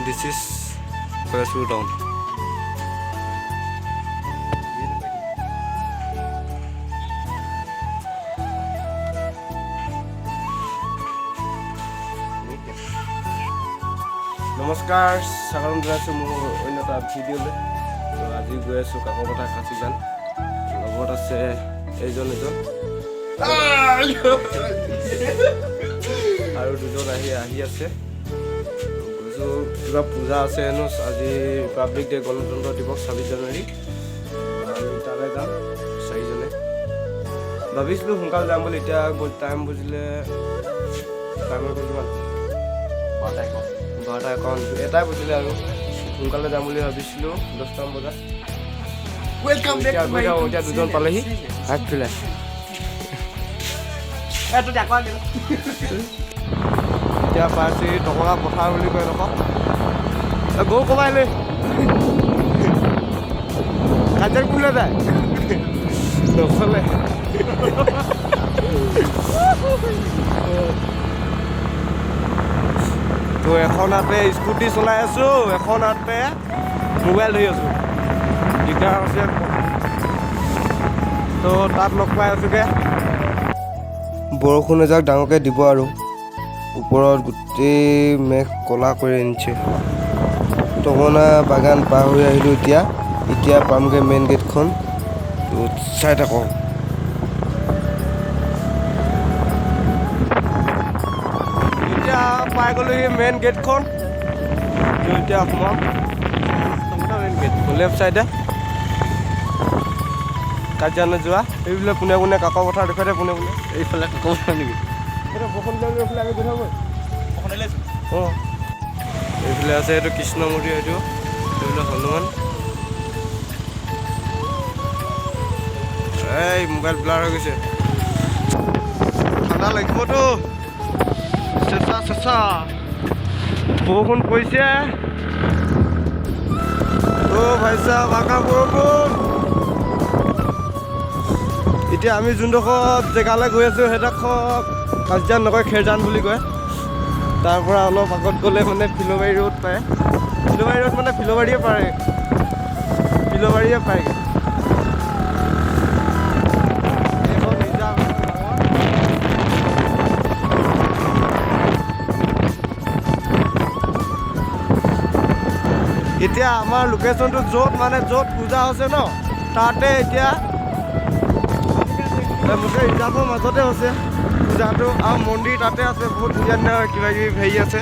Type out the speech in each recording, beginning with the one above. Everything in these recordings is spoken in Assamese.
this is Koyasu town. নমস্কাৰ স্বাগতম জনাইছোঁ মোৰ অন্য এটা ভিডিঅ'লৈ। তো আজি গৈ আছোঁ কাকপথাৰ কাচিজান। লগত আছে এজন আৰু দুজন আহি আছে। কিবা পূজা আছে হেনো আজি ৰিপাব্লিক ডে গণতন্ত্ৰ দিৱস 26 জানুৱাৰী। আমি তালৈ যাম 4জনে। ভাবিছিলোঁ সোনকালে যাম বুলি, এতিয়া টাইম বুজিলে টাইমৰ কিমান 12টা একাউণ্ট এটাই বুজিলে আৰু সোনকালে যাম বুলি ভাবিছিলোঁ 10টামান বজাত। এতিয়া দুজন পালেহি আগফালে। এতিয়া পাইছে টকৰা পথাৰ বুলি কয় নকওঁ গৰু কমাই লৈ কাজিয়াত কোনে যায় নকলে। তো এখন হাতে স্কুটি চলাই আছোঁ, এখন হাতে মোবাইল ধৰি আছোঁ। দিগদাৰ হৈছে। তো তাত লগ পাই আছোঁগৈ। বৰষুণ এজাক ডাঙৰকৈ দিব আৰু ওপৰত গোটেই মেঘ ক'লা কৰি আনিছে। টঙনা বাগান পাৰ হৈ আহিলোঁ। এতিয়া পামগৈ মেইন গেটখন। তো চাই থাকোঁ। এতিয়া পাই গ'লোহি মেইন গেটখন। এতিয়া সোমাম মেইন গেট লেফ্ট চাইডে কাজিয়ালৈ যোৱা। এইবিলাক পোনে পোনে কাকপথাৰ দেখুৱাই পোনে পোনে এইফালে কাকপথাৰ নেকি? বৰষুণ দিলে এইফালে আমি গৈ থাকোঁ। অঁ এইফালে আছে এইটো কৃষ্ণ মন্দিৰ। এইবিলাক হনুমান। এই মোবাইল ব্লাৰ হৈ গৈছে। ঠাণ্ডা লাগিবতো। চেঁচা বৰষুণ পৰিছে। ভাই চাহাব আকা বৰষুণ। এতিয়া আমি যোনডোখৰ জেগালৈ গৈ আছোঁ সেইডোখৰ কাজিয়ান নকয়, খেৰজান বুলি কয়। তাৰ পৰা অলপ আগত গ'লে মানে ফিল'বাৰী ৰোড পায়। ফিল'বাৰী ৰোড মানে ফিল'বাৰীয়ে পায়গৈ। এতিয়া আমাৰ লোকেশ্যনটো য'ত পূজা হৈছে ন, তাতে এতিয়া মোকে ৰিজাৰ্ভৰ মাজতে হৈছে পূজাটো। আৰু মন্দিৰ তাতে আছে। বহুত ধুনীয়া ধুনীয়া কিবা কিবি হেৰি আছে।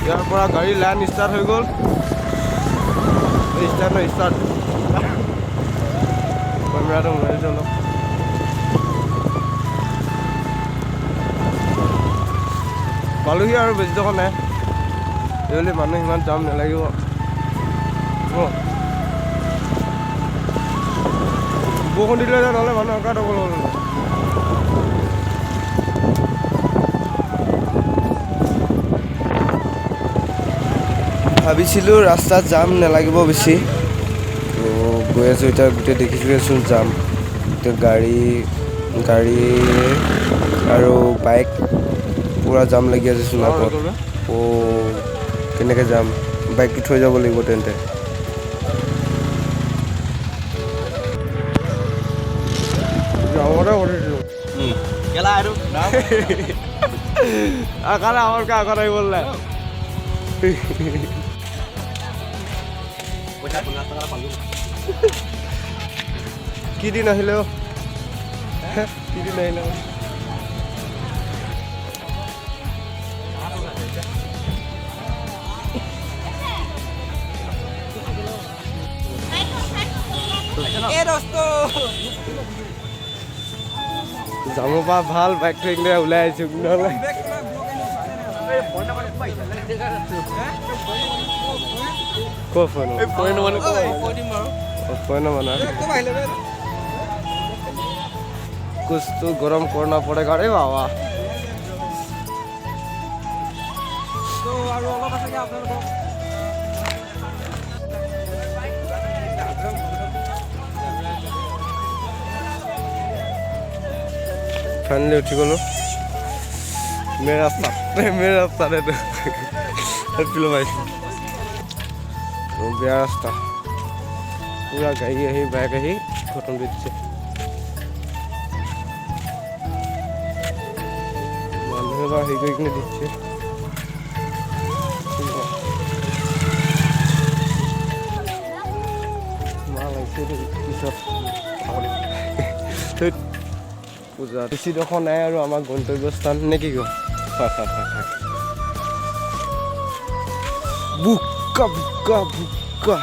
ইয়াৰ পৰা গাড়ী লাইন ষ্টাৰ্ট হৈ গ'ল। ষ্টাৰ্ট কেমেৰাটো মাৰিছোঁ অলপ। পালোহি আৰু বেছি ডোখৰ নাই। এইবুলি মানুহ ইমান দাম নালাগিব। বৰষুণ দিলে নহ'লে মানুহ অঁকা ডবল হ'ল। ভাবিছিলোঁ ৰাস্তাত জাম নালাগিব বেছি। তো গৈ আছোঁ। এতিয়া গোটেই দেখিছোঁচোন জাম। এতিয়া গাড়ী আৰু বাইক পূৰা জাম লাগি আছে চোন আগত। কেনেকৈ যাম? বাইকটো থৈ যাব লাগিব তেন্তে। আকালে আমার কে আকারাই বললে কি দিন আহিলে কি দিন আহিলে যামৰ পৰা ভাল বাইক থৈ কিনে ওলাই আহিছোঁ নহ'লে ক'ৰ ফোন মানে कुछ तो गरम करना पड़ेगा रे बाबा। तो फाइनली उठी गलो मेरा रास्ता रे पिलो भाई बेया रास्ता पूरा गाड़ी आही बाइक आही खतम দি দিছে মানুহে বা হেৰি কৰি কিনে দিছে মাল আহিছে পিছত পূজা বেছিডোখৰ নাই আৰু আমাৰ গন্তব্যস্থান নে কি কওঁ বুকা বুকা বুকা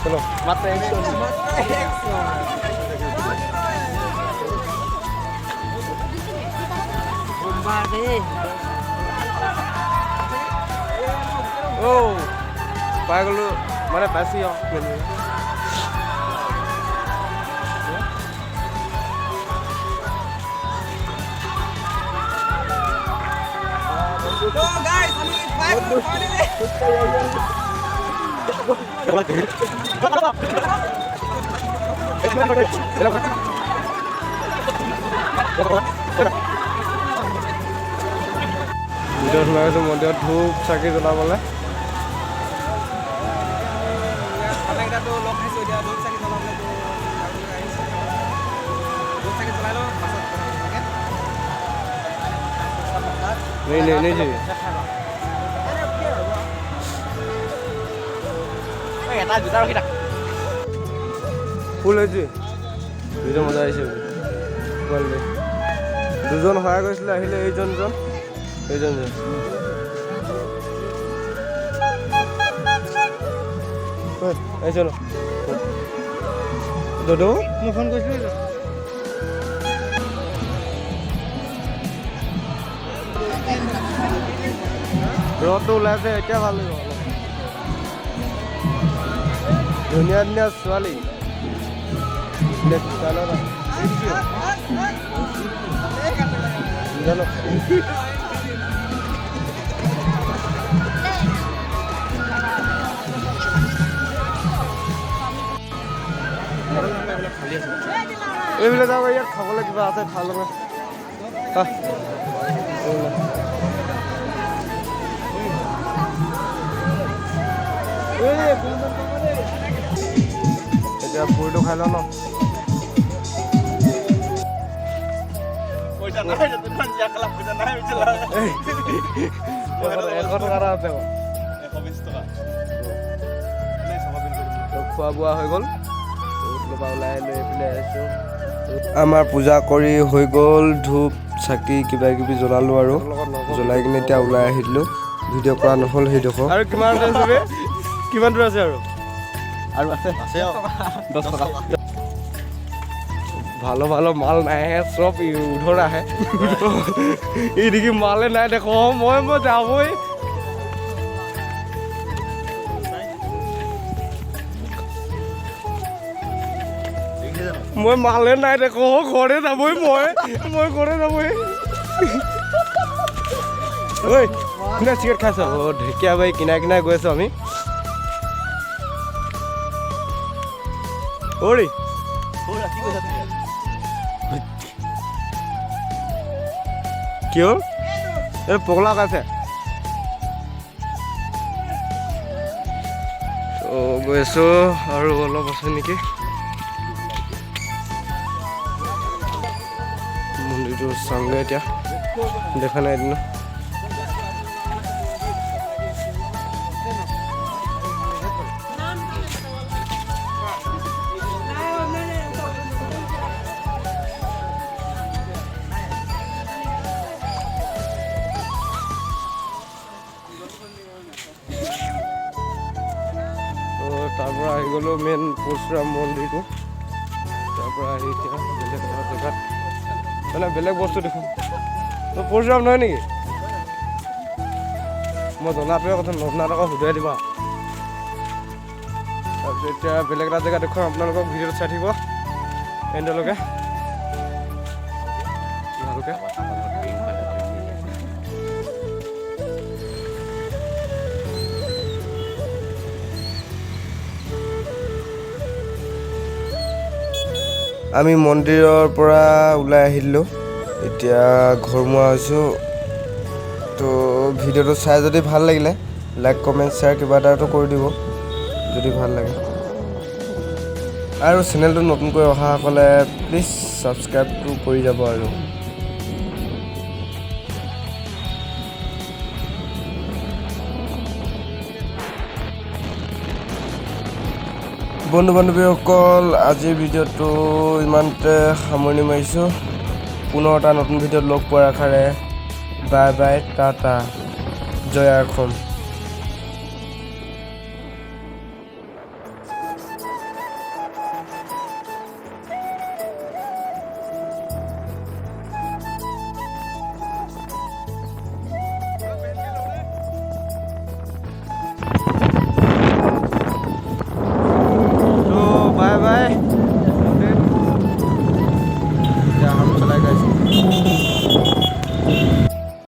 चलो मात्र 100 ओ पागल माने पैसे तो गाइस हम इस बाइक को মন্দিৰত ধূপ চাকি জ্বলাবলে नहीं जी ফুল হৈছে ভিডিঅ' মজা আহিছে দুজন সহায় কৰিছিলে আহিলে এইজন এইজন দদৌ মই ফোন কৰিছিলোঁ ৰ'দটো ওলাইছে এতিয়া ভাল লাগিব ধুনীয়া ধুনীয়া ছোৱালী জানো এইবিলাক যাব ইয়াত খাবলৈ কিবা আছে খাই ল'ব এতিয়া পুৰিটো খাই লওঁ ন খোৱা বোৱা হৈ গ'ল ওলাই লৈ পেলাই আহিছোঁ আমাৰ পূজা কৰি হৈ গ'ল ধূপ চাকি কিবা কিবি জ্বলালোঁ আৰু জ্বলাই কিনে এতিয়া ওলাই আহিলোঁ ভিডিঅ' কৰা নহ'ল সেইডোখৰ আৰু কিমান দূৰ আছে আৰু আছে 10 টকা ভালো ভালো মাল নাই সব উধৰ আহে এইদিকে মালে নাই দেখো মই যাবই মই মালে নাই দেখো ঘৰে যাবই মই ঘৰে যাবই ঐ কোনে চিগাৰেট খাইছ ঢেকীয়া বাৰী কিনাই কিনাই গৈ আছো আমি ওৰি কিয় এই পগলা আছে গৈ আছো আৰু অলপ আছে নেকি মন্দিৰটো চাওঁগৈ এতিয়া দেখা নাই এদিন তাৰপৰা আহি গ'লোঁ মেইন পৰশুৰাম মন্দিৰটো তাৰপৰা আহি এতিয়া বেলেগ জেগাত মানে বেলেগ বস্তু দেখোঁ পৰশুৰাম নহয় নেকি মই জনাটোৱে কথা নজনাত আকৌ সুধাই দিবা তাৰপিছত এতিয়া বেলেগ এটা জেগা দেখুৱাম আপোনালোকক ভিডিঅ'টো চাই থাকিব এণ্ডলৈকে ভালকৈ আমি মন্দিৰৰ পৰা ওলাই আহিলোঁ এতিয়া ঘৰমুৱা হৈছোঁ তো ভিডিঅ'টো চাই যদি ভাল লাগিলে লাইক কমেণ্ট শ্বেয়াৰ কিবা এটাটো কৰি দিব যদি ভাল লাগে আৰু চেনেলটো নতুনকৈ অহাসকলে প্লিজ ছাবস্ক্ৰাইবটো কৰি যাব আৰু বন্ধু বান্ধৱীসকল আজিৰ ভিডিঅ'টো ইমানতে সামৰণি মাৰিছোঁ পুনৰ এটা নতুন ভিডিঅ'ত লগ পোৱাৰ আশাৰে বাই বাই টাটা জয় অসম